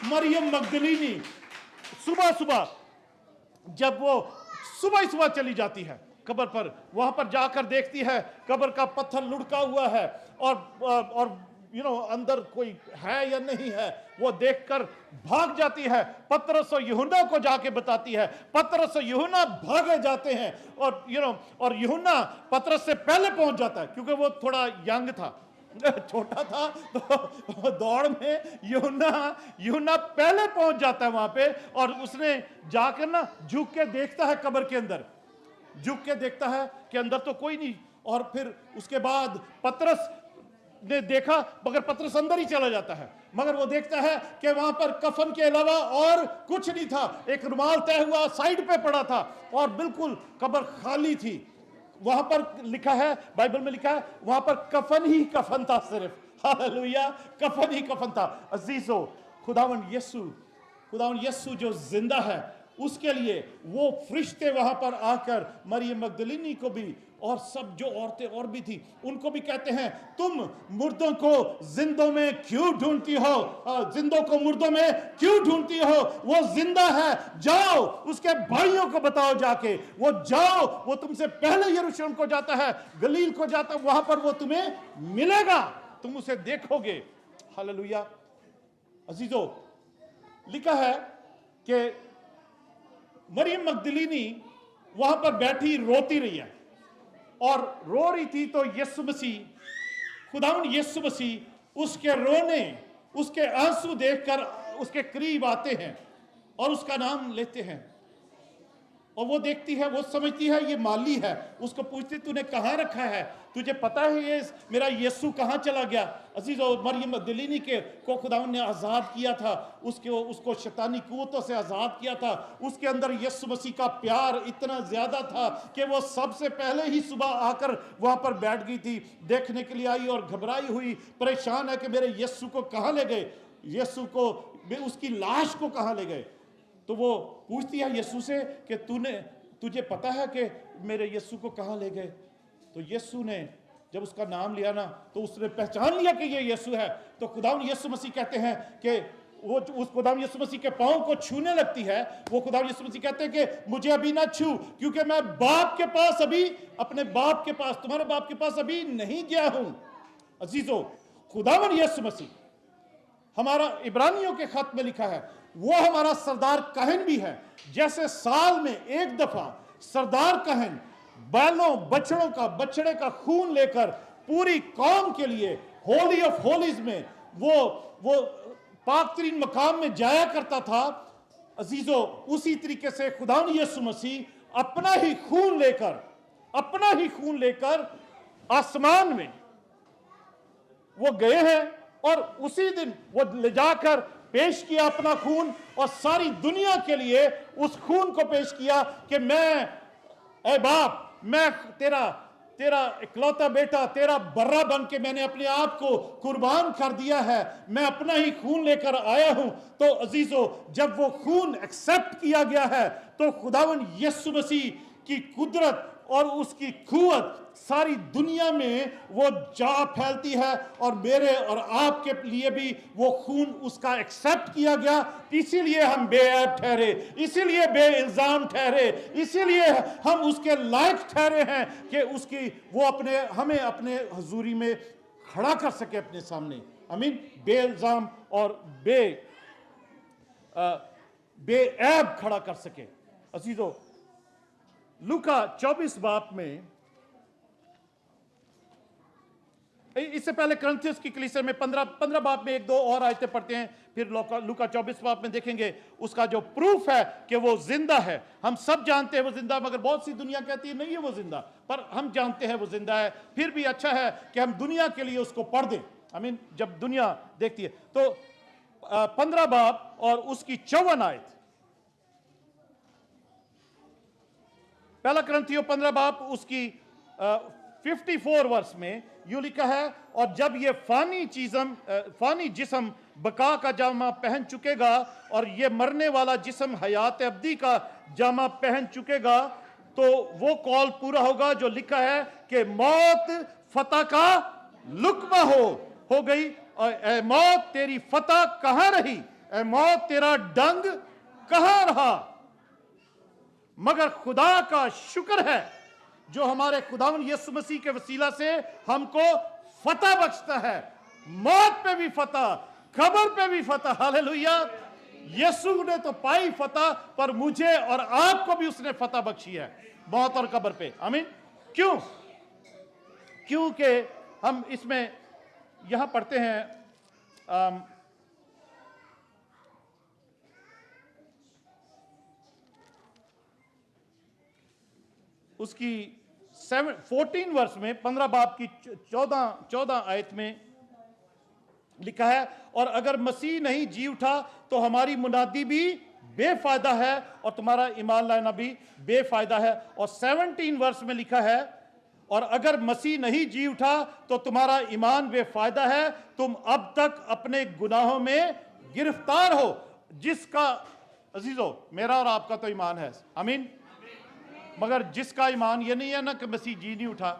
मरियम मगदलीनी सुबह सुबह, जब वो सुबह चली जाती है कब्र पर, वहां पर जाकर देखती है कब्र का पत्थर लुढ़का हुआ है और अंदर कोई है या नहीं है, वो देखकर भाग जाती है। पतरस और यूहन्ना को जाके बताती है। पतरस और यूहन्ना भागे जाते हैं और यूहन्ना पतरस से पहले पहुंच जाता है क्योंकि वो थोड़ा यंग था, छोटा था, तो दौड़ में यूहन्ना पहले पहुंच जाता है वहां पे और उसने जाकर ना झुक के देखता है कब्र के अंदर, झुक के देखता है कि अंदर तो कोई नहीं। और फिर उसके बाद पतरस ने देखा, मगर पतरस अंदर ही चला जाता है, मगर वो देखता है कि वहां पर कफन के अलावा और कुछ नहीं था। एक रुमाल तय हुआ साइड पे पड़ा था और बिल्कुल कब्र खाली थी। वहां पर लिखा है, बाइबल में लिखा है, वहां पर कफन ही कफन था सिर्फ। हालेलुया, कफन ही कफन था। अजीजों, खुदावंद यीशु जो जिंदा है, उसके लिए वो फरिश्ते वहां पर आकर मरियम मगदलीनी को भी और सब जो औरतें और भी थी उनको भी कहते हैं, तुम मुर्दों को जिंदों में क्यों ढूंढती हो, जिंदों को मुर्दों में क्यों ढूंढती हो, वो जिंदा है, जाओ उसके भाइयों को बताओ, जाके वो जाओ, वो तुमसे पहले यरूशलेम को जाता है, गलील को जाता है, वहां पर वो तुम्हें मिलेगा, तुम उसे देखोगे। हालेलुया। अजीजों, लिखा है कि मरियम मगदलीनी वहां पर बैठी रोती रही है और रो रही थी, तो यीशु मसीह, खुदावंद यीशु मसीह उसके रोने उसके आंसू देखकर उसके करीब आते हैं और उसका नाम लेते हैं। और वो देखती है, वो समझती है ये माली है, उसको पूछती तूने कहाँ रखा है, तुझे पता है ये मेरा यीशु कहाँ चला गया। अजीजों, मरियम मगदलीनी के को खुदावंद ने आज़ाद किया था, उसको शैतानी कुव्वतों से आज़ाद किया था। उसके अंदर यीशु मसीह का प्यार इतना ज़्यादा था कि वो सबसे पहले ही सुबह आकर वहाँ पर बैठ गई थी, देखने के लिए आई और घबराई हुई परेशान है कि मेरे यीशु को कहाँ ले गए, यीशु को, उसकी लाश को कहाँ ले गए। तो वो पूछती है यीशु से कि तुझे पता है कि मेरे यीशु को कहाँ ले गए। तो यीशु ने जब उसका नाम लिया ना, तो उसने पहचान लिया कि ये यीशु है। तो खुदावंद यीशु मसीह कहते हैं कि वो उस खुदावंद यीशु मसीह के पाँव को छूने लगती है। वो खुदावंद यीशु मसीह कहते हैं कि मुझे अभी ना छू, क्योंकि मैं बाप के पास अभी, अपने बाप के पास, तुम्हारे बाप के पास अभी नहीं गया हूं। अजीजों, खुदावंद यीशु मसीह, हमारा इब्रानियों के खत में लिखा है, वो हमारा सरदार कहन भी है। जैसे साल में एक दफा सरदार कहन बैलों बछड़े का खून लेकर पूरी कौम के लिए होली ऑफ होलीज में वो पाक तरीन मकाम में जाया करता था। अजीजों, उसी तरीके से खुदावंद यीशु मसीह अपना ही खून लेकर आसमान में वो गए हैं और उसी दिन वो ले जाकर पेश किया अपना खून, और सारी दुनिया के लिए उस खून को पेश किया कि ऐ बाप, मैं तेरा इकलौता बेटा, तेरा बर्रा बन के मैंने अपने आप को कुर्बान कर दिया है, मैं अपना ही खून लेकर आया हूं। तो अजीजों, जब वो खून एक्सेप्ट किया गया है, तो खुदावंद यीशु मसीह की कुदरत और उसकी कुव्वत सारी दुनिया में वो जा फैलती है, और मेरे और आपके लिए भी वो खून उसका एक्सेप्ट किया गया। इसीलिए हम बेऐब ठहरे, इसीलिए बेइल्जाम ठहरे, इसीलिए हम उसके लायक ठहरे हैं कि वो हमें अपने हजूरी में खड़ा कर सके अपने सामने। आमीन। बेइल्जाम और बेऐब खड़ा कर सके। अजीजों, लूका 24 बाब में, इससे पहले करंथियस की कलीसिया में 15 बाब में 1-2 और आयतें पढ़ते हैं, फिर लूका 24 बाब में देखेंगे उसका जो प्रूफ है कि वो जिंदा है। हम सब जानते हैं वो जिंदा, मगर बहुत सी दुनिया कहती है नहीं है वो जिंदा, पर हम जानते हैं वो जिंदा है। फिर भी अच्छा है कि हम दुनिया के लिए उसको पढ़ दें। आई मीन, जब दुनिया देखती है तो 15 बाब और उसकी 54 आयत, पहला करंथियों 15 बाब उसकी 54 वर्ष में यूं लिखा है, और जब ये फानी जिस्म बका का जामा पहन चुकेगा और ये मरने वाला जिस्म हयात अब्दी का जामा पहन चुकेगा, तो वो कौल पूरा होगा जो लिखा है कि मौत फतह का लुकमा हो गई, और ए मौत तेरी फतह कहां रही, ए मौत तेरा डंग कहां रहा। मगर खुदा का शुक्र है जो हमारे खुदावंद यीशु मसीह के वसीला से हमको फतह बख्शता है, मौत पे भी फतह, कब्र पे भी फतह। हालेलुया। यीशु ने तो पाई फतह, पर मुझे और आपको भी उसने फतह बख्शी है मौत और कब्र पे। आमीन। क्योंकि हम इसमें यहां पढ़ते हैं, उसकी 14 वर्ष में 15 बाब की 14 आयत में लिखा है, और अगर मसीह नहीं जी उठा तो हमारी मुनादी भी बेफायदा है और तुम्हारा ईमान लाना भी बेफायदा है। और 17 वर्ष में लिखा है, और अगर मसीह नहीं जी उठा तो तुम्हारा ईमान बेफायदा है, तुम अब तक अपने गुनाहों में गिरफ्तार हो, जिसका, अजीजों, मेरा और आपका तो ईमान है। आमीन। मगर जिसका ईमान ये नहीं है ना कि मसीह जी नहीं उठा,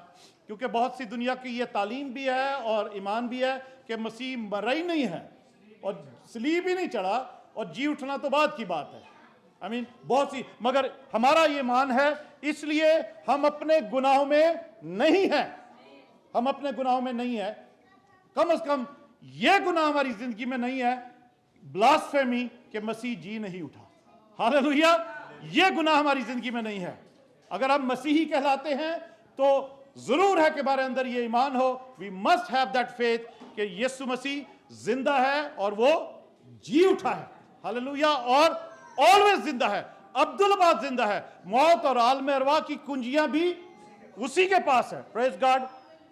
क्योंकि बहुत सी दुनिया की ये तालीम भी है और ईमान भी है कि मसीह मरा ही नहीं है और सलीब ही नहीं चढ़ा, और जी उठना तो बाद की बात है। आई मीन, बहुत सी, मगर हमारा ये ईमान है, इसलिए हम अपने गुनाहों में नहीं हैं, हम अपने गुनाहों में नहीं है। कम से कम ये गुनाह हमारी जिंदगी में नहीं है, ब्लास्फेमी कि मसीह जी नहीं उठा। हालेलुया। ये गुनाह हमारी जिंदगी में नहीं है। अगर हम मसीही कहलाते हैं तो जरूर है कि हमारे अंदर ये ईमान हो, we must have that faith कि यीशु मसीह जिंदा है और वो जी उठा है, हालेलुया, और ऑलवेज जिंदा है, अब्दुल बाद जिंदा है, मौत और आलम अरवा की कुंजियां भी उसी के पास है। Praise God,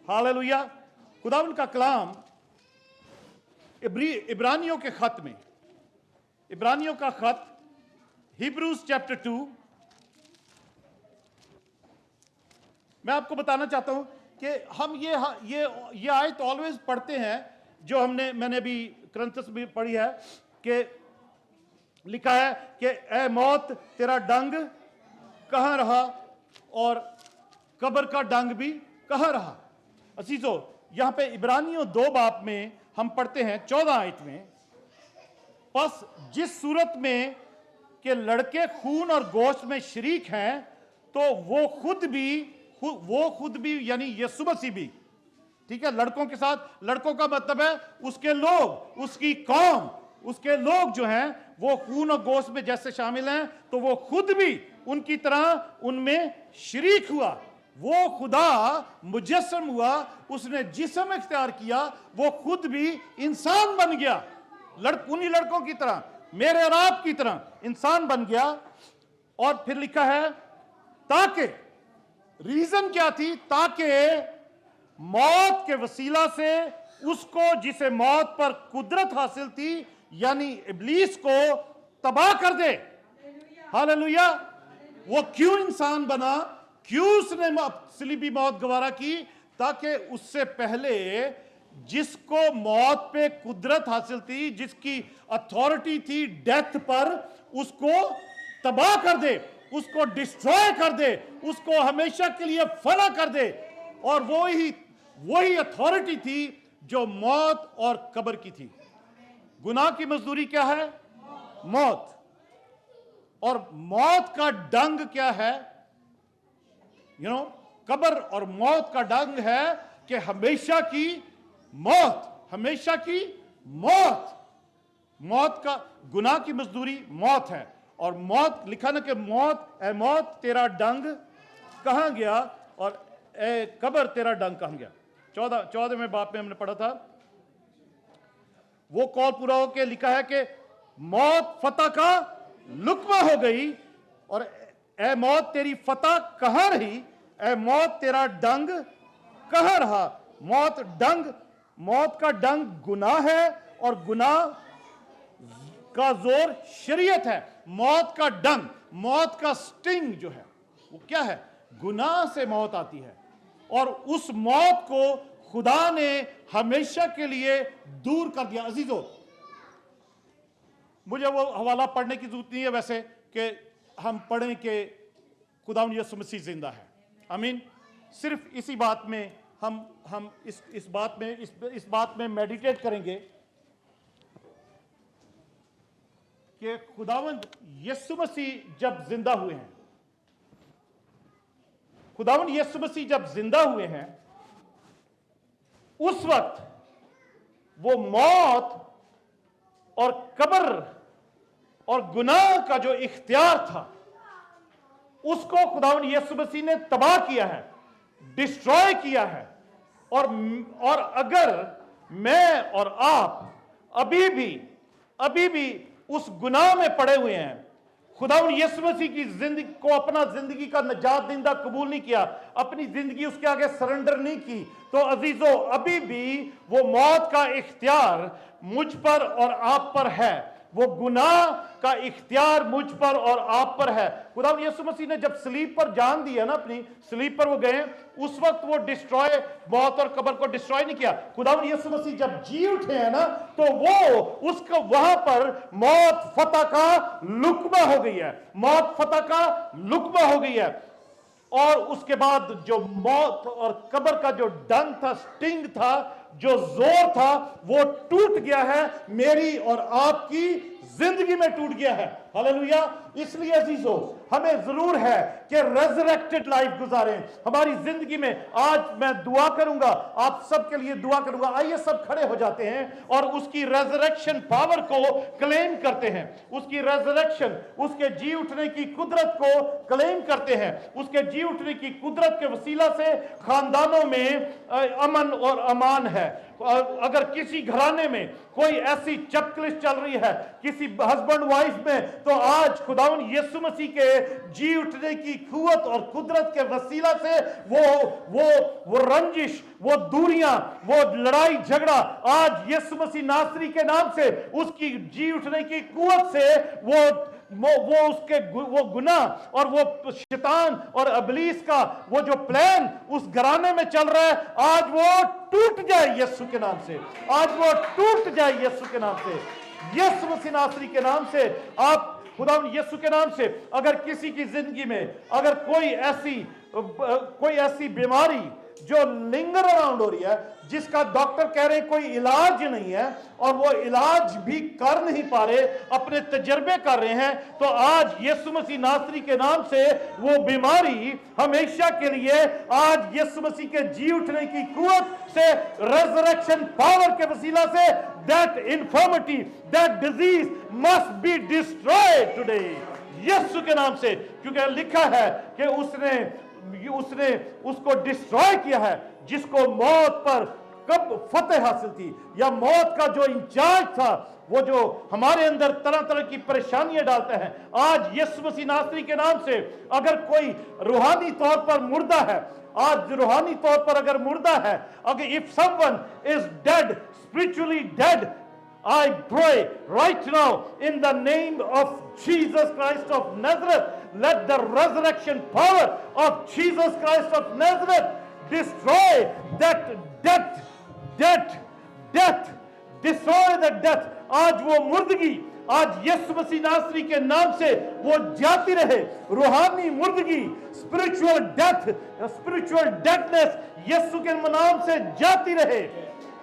hallelujah. खुदावंद का कलाम इब्रानियों के खत में, इब्रानियों का खत हिब्रूज चैप्टर 2, मैं आपको बताना चाहता हूं कि हम ये आयत ऑलवेज पढ़ते हैं, जो मैंने भी क्रंथस में पढ़ी है, कि लिखा है कि ए मौत तेरा डंग कहां रहा और कब्र का डंग भी कहां रहा। अजीजों, यहां पे इब्रानियों 2 बाब में हम पढ़ते हैं 14 आयत में, बस जिस सूरत में कि लड़के खून और गोश्त में शरीक हैं, तो वो खुद भी यानी यीशु मसीह भी, ठीक है, लड़कों के साथ, लड़कों का मतलब है उसके लोग, उसकी कौम, उसके लोग जो हैं वो खून और गोश्त में जैसे शामिल हैं, तो वो खुद भी उनकी तरह उनमें शरीक हुआ। वो खुदा मुजस्सम हुआ, उसने जिस्म इख्तियार किया, वो खुद भी इंसान बन गया, उन्हीं लड़कों की तरह, मेरे और आप की तरह इंसान बन गया। और फिर लिखा है ताकि, रीजन क्या थी, ताकि मौत के वसीला से उसको जिसे मौत पर कुदरत हासिल थी, यानी इब्लीस को तबाह कर दे। हालेलुया। वो क्यों इंसान बना, क्यों उसने सलीबी मौत गवारा की, ताकि उससे पहले जिसको मौत पे कुदरत हासिल थी, जिसकी अथॉरिटी थी डेथ पर, उसको तबाह कर दे, उसको डिस्ट्रॉय कर दे, उसको हमेशा के लिए फना कर दे। और वही अथॉरिटी थी जो मौत और कब्र की थी। गुनाह की मजदूरी क्या है? मौत। और मौत का डंग क्या है? कब्र और मौत का डंग है कि हमेशा की मौत, हमेशा की मौत। मौत का, गुनाह की मजदूरी मौत है। और मौत लिखा ना कि मौत, ए मौत तेरा डंग कहां गया, और ए कब्र तेरा डंग कहां गया। 14वें बाब में हमने पढ़ा था, वो कौल पूरा होके लिखा है कि मौत फतह का लुकमा हो गई, और ए मौत तेरी फतह कहां रही, ए मौत तेरा डंग कहां रहा। मौत डंग, मौत का डंग गुनाह है, और गुनाह का जोर शरीयत है। मौत का डंग, मौत का स्टिंग जो है वो क्या है? गुनाह से मौत आती है, और उस मौत को खुदा ने हमेशा के लिए दूर कर दिया। अजीजों, मुझे वो हवाला पढ़ने की जरूरत नहीं है वैसे कि हम पढ़ें कि खुदावंद यीशु मसीह जिंदा है। आमीन। सिर्फ इसी बात में हम इस बात में मेडिटेट करेंगे कि खुदावंद यीशु मसीह जब जिंदा हुए हैं, खुदावंद यीशु मसीह जब जिंदा हुए हैं, उस वक्त वो मौत और कब्र और गुनाह का जो इख्तियार था, उसको खुदावंद यीशु मसीह ने तबाह किया है, डिस्ट्रॉय किया है। और अगर मैं और आप अभी भी उस गुनाह में पड़े हुए हैं, खुदावंद यीशु मसीह की जिंदगी को अपना जिंदगी का नजात देंदा कबूल नहीं किया, अपनी जिंदगी उसके आगे सरेंडर नहीं की, तो अजीजों अभी भी वो मौत का इख्तियार मुझ पर और आप पर है। वो गुनाह का इख्तियार मुझ पर और आप पर है। खुदावंद यीशु मसीह ने जब सलीब पर जान दी है ना, अपनी सलीब पर वो गए, उस वक्त वो डिस्ट्रॉय, मौत और कब्र को डिस्ट्रॉय नहीं किया। खुदावंद यीशु मसीह जब जी उठे हैं ना, तो वो उसका वहां पर मौत फतह का लुकमा हो गई है, मौत फतह का लुकमा हो गई है। और उसके बाद जो मौत और कब्र का जो डंग था, स्टिंग था, जो जोर था, वो टूट गया है, मेरी और आपकी जिंदगी में टूट गया है। हालेलुया। اس لیے عزیزو ہمیں ضرور ہے کہ ریزریکٹڈ لائف گزاریں ہماری زندگی میں. آج میں دعا کروں گا, آپ سب کے لیے دعا کروں گا. آئیے سب کھڑے ہو جاتے ہیں اور اس کی ریزریکشن پاور کو کلیم کرتے ہیں. اس کی ریزریکشن, اس کے جی اٹھنے کی قدرت کو کلیم کرتے ہیں. اس کے جی اٹھنے کی قدرت کے وسیلہ سے خاندانوں میں امن اور امان ہے. اگر کسی گھرانے میں کوئی ایسی چپکلش چل رہی ہے کسی ہسبینڈ وائف میں, تو آج خداوند یسوع مسیح کے جی اٹھنے کی قوت اور قدرت کے وسیلہ سے وہ رنجش, وہ دوریاں, وہ لڑائی جھگڑا آج یسوع مسیح ناصری کے نام سے, اس کی جی اٹھنے کی قوت سے وہ گناہ اور وہ شیطان اور ابلیس کا وہ جو پلان اس گھرانے میں چل رہا ہے, آج وہ ٹوٹ جائے یسوع کے نام سے. آج وہ ٹوٹ جائے یسوع کے نام سے, یسوع مسیح ناصری کے نام سے. آپ خداوند یسوع کے نام سے اگر کسی کی زندگی میں اگر کوئی ایسی بیماری جو لنگر اراؤنڈ ہو رہی ہے, جس کا ڈاکٹر کہہ رہے ہیں کوئی علاج نہیں ہے, اور وہ علاج بھی کر نہیں پا رہے, اپنے تجربے کر رہے ہیں, تو آج یسوع مسیح ناصری کے نام سے وہ بیماری ہمیشہ کے لیے آج یسوع مسیح کے جی اٹھنے کی قوت سے, ریزریکشن پاور کے وسیلہ سے, that infirmity, that disease must be destroyed today. یسوع کے نام سے, کیونکہ لکھا ہے کہ اس نے اس کو ڈسٹروائے کیا ہے جس کو موت پر کب فتح حاصل تھی, یا موت کا جو انچارج تھا, وہ جو ہمارے اندر طرح طرح کی پریشانیاں ڈالتا ہے. آج یسوع مسیح ناصری کے نام سے اگر کوئی روحانی طور پر مردہ ہے, آج روحانی طور پر اگر مردہ ہے, اگر if someone is dead, spiritually dead, I pray right now in the name of Jesus Christ of Nazareth, let the resurrection power of Jesus Christ of Nazareth destroy that death, destroy that death. آج وہ مردگی آج یسوع مسیح ناصری کے نام سے وہ جاتی رہے, روحانی مردگی, spiritual death, spiritual deadness یسوع کے نام سے جاتی رہے.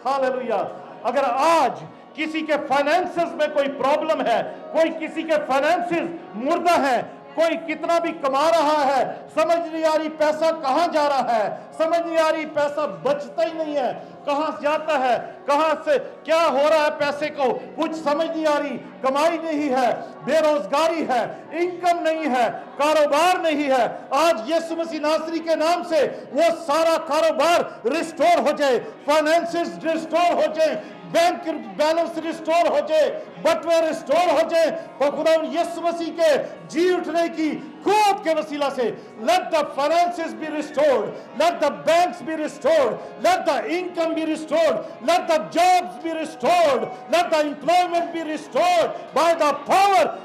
ہاللویہ. اگر آج کسی کے فائنینسز میں کوئی پرابلم ہے, کوئی کسی کے فائنینسز مردہ ہیں, کوئی کتنا بھی کما رہا ہے, سمجھ نہیں آ رہی پیسہ کہاں جا رہا ہے, سمجھ نہیں آ رہی پیسہ بچتا ہی نہیں ہے, کہاں سے جاتا ہے, کہاں سے کیا ہو رہا ہے پیسے کو, کچھ سمجھ نہیں آ رہی, کمائی نہیں ہے, بے روزگاری ہے, انکم نہیں ہے, کاروبار نہیں ہے. آج یسوع مسیح ناصری کے نام سے وہ سارا کاروبار ریسٹور ہو جائے, فائنینسز ریسٹور ہو جائے, بینک بیلنس ریسٹور ہو جائے, بٹوے ریسٹور ہو جائے, اور خداوند یسوع مسیح کے جی اٹھنے کی قوت کے وسیلہ سے let the finances be restored, let the banks be restored, let the income be restored, let the jobs be restored, let the employment be restored by the power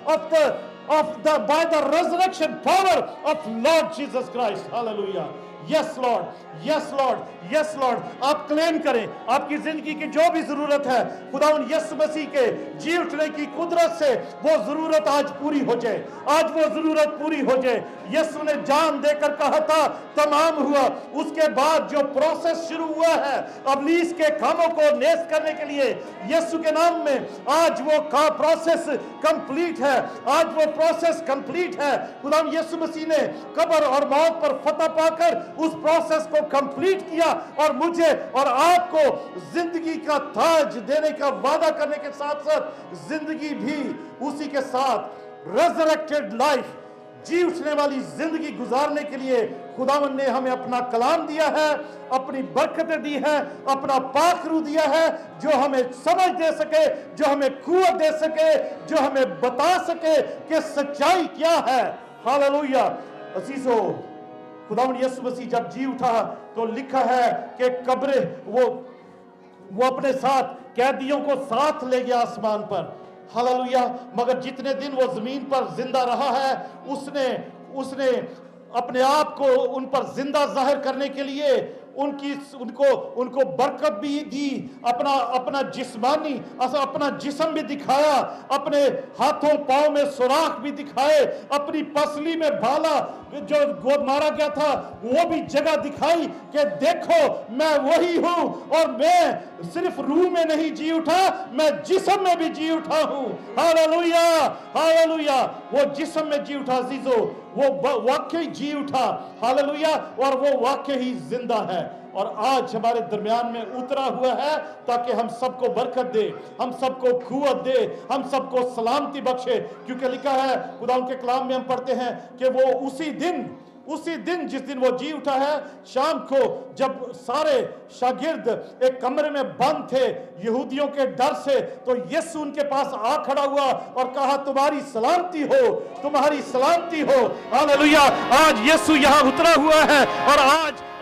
by the resurrection power of Lord Jesus Christ. Hallelujah. Yes Lord, yes Lord, yes Lord. آپ کلیم کریں, آپ کی زندگی کی جو بھی ضرورت ہے, خداوند یسوع مسیح کے جی اٹھنے کی قدرت سے وہ ضرورت آج پوری ہو جائے, آج وہ ضرورت پوری ہو جائے. یسوع نے جان دے کر کہا تھا تمام ہوا, اس کے بعد جو پروسیس شروع ہوا ہے ابلیس کے کاموں کو نیست کرنے کے لیے, یسوع کے نام میں آج وہ پروسیس کمپلیٹ ہے, آج وہ پروسیس کمپلیٹ ہے. خداوند یسوع مسیح نے قبر اور موت پر فتح پا کر اس پروسیس کو کمپلیٹ کیا, اور مجھے اور آپ کو زندگی کا تاج دینے کا وعدہ کرنے کے ساتھ ساتھ زندگی بھی اسی کے ساتھ ریزریکٹڈ لائف, جی اٹھنے والی زندگی گزارنے کے لیے خداوند نے ہمیں اپنا کلام دیا ہے, اپنی برکتیں دی ہیں, اپنا پاک روح دیا ہے, جو ہمیں سمجھ دے سکے, جو ہمیں قوت دے سکے, جو ہمیں بتا سکے کہ سچائی کیا ہے. ہاللویہ. عزیزو, خداوند یسوع مسیح جب جی اٹھا تو لکھا ہے کہ قبر وہ اپنے ساتھ قیدیوں کو ساتھ لے گیا آسمان پر. ہاللویہ. مگر جتنے دن وہ زمین پر زندہ رہا ہے, اس نے اپنے آپ کو ان پر زندہ ظاہر کرنے کے لیے उनको बरकत भी दी, अपना जिस्मानी अपना जिस्म भी दिखाया, अपने हाथों पांव में सुराख भी दिखाए, अपनी पसली में भाला जो मारा गया था वो भी जगह दिखाई कि देखो मैं वही हूं और मैं सिर्फ रूह में नहीं जी उठा, मैं जिस्म में भी जी उठा हूं। Hallelujah, hallelujah. वो जिस्म में जी उठा अजीजो, वो वाकई जी उठा। हालेलुया। और वो वाकई ही जिंदा है और आज हमारे दरमियान में उतरा हुआ है ताकि हम सबको बरकत दे, हम सबको कुव्वत दे, हम सबको सलामती बख्शे। क्योंकि लिखा है खुदा के कलाम में हम पढ़ते हैं कि वो उसी दिन जिस दिन वो जी उठा है, शाम को जब सारे शागिर्द एक कमरे में बंद थे यहूदियों के डर से, तो यीशु उनके पास आ खड़ा हुआ और कहा तुम्हारी सलामती हो, तुम्हारी सलामती हो। हालेलुया। आज यीशु यहाँ उतरा हुआ है और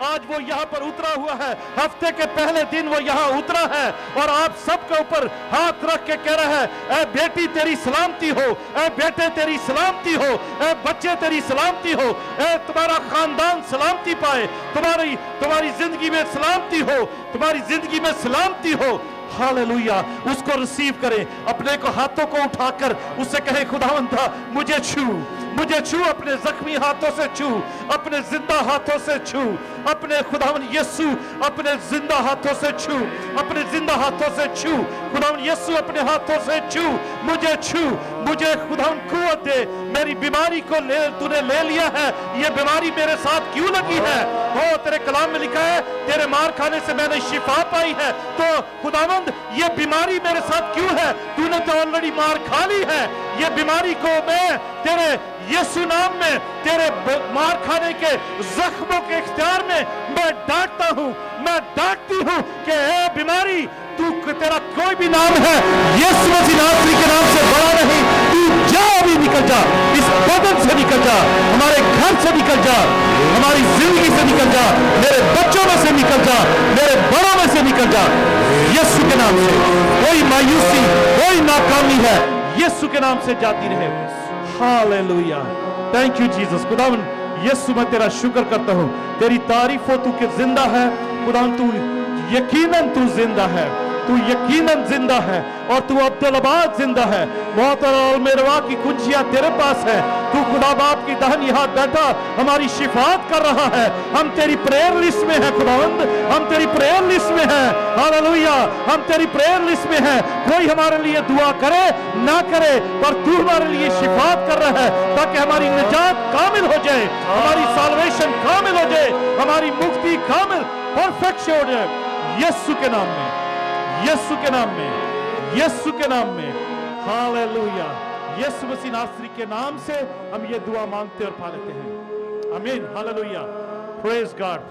आज वो यहाँ पर उतरा हुआ है। हफ्ते के पहले दिन वो यहाँ उतरा है और आप सबके ऊपर हाथ रख के कह रहा है, ऐ बेटी तेरी सलामती हो, ऐ बेटे तेरी सलामती हो, ऐ बच्चे तेरी सलामती हो, ऐ तुम्हारा खानदान सलामती पाए, तुम्हारी जिंदगी में सलामती हो, तुम्हारी जिंदगी में सलामती हो। हालेलुया। उसको रिसीव करें, अपने को हाथों को उठाकर उससे कहे खुदावंदा मुझे छू, अपने जख्मी हाथों से छू, अपने जिंदा हाथों से छू, अपने खुदावन यीशु अपने जिंदा हाथों से छू, अपने जिंदा हाथों से छू, खुदावन यीशु अपने हाथों से छू, मुझे खुदावन कुव्वत दे। मेरी बीमारी को तूने ले लिया है, ये बीमारी मेरे साथ क्यों लगी है? ओ तेरे कलाम में लिखा है तेरे मार खाने से मैंने शिफा पाई है, तो खुदावंद ये बीमारी मेरे साथ क्यों है? तूने तो ऑलरेडी मार खा ली है। ये बीमारी को मैं तेरे यीशु नाम में, तेरे मार खाने के जख्मों के इख्तियार में मैं डांटता हूं, मैं डांटती हूं कि ए बीमारी तेरा कोई भी नाम है यीशु मसीह नासरी के नाम से बड़ा नहीं, तू जा, अभी निकल जा, इस बदन से निकल जा, हमारे घर से निकल जा, हमारी जिंदगी से निकल जा, मेरे बच्चों में से निकल जा, मेरे बड़ों में से निकल जा, यीशु के नाम से। कोई मायूसी, कोई नाकामी है यीशु के नाम से जाती रहे। हालेलुया। Thank you Jesus. खुदावन यीशु मैं तेरा शुक्र करता हूं, तेरी तारीफ हो, तू कि जिंदा है। खुदावन तू यकीनन तू जिंदा है, तू यकीनन जिंदा है और तू अब्दुल-अबाद जिंदा है। मौत और मेरवा की कुंजियां तेरे पास है, तू खुदा बाप की दाहिनी हाथ बैठा हमारी शिफात कर रहा है। हम तेरी प्रेयर लिस्ट में है खुदावंद, हम तेरी प्रेयर लिस्ट में है। हालेलुया। हम तेरी प्रेयर लिस्ट में है। कोई हमारे लिए दुआ करे ना करे, पर तू हमारे लिए शिफात कर रहा है ताकि हमारी निजात कामिल हो जाए, हमारी साल्वेशन कामिल हो जाए, हमारी मुक्ति कामिल परफेक्ट हो जाए। यीशु के नाम में, यीशु के नाम में, यीशु के नाम में। हालेलुया। यीशु मसीह नासरी के नाम से हम ये दुआ मांगते और पा लेते हैं। आमीन। हालेलुया। Praise God.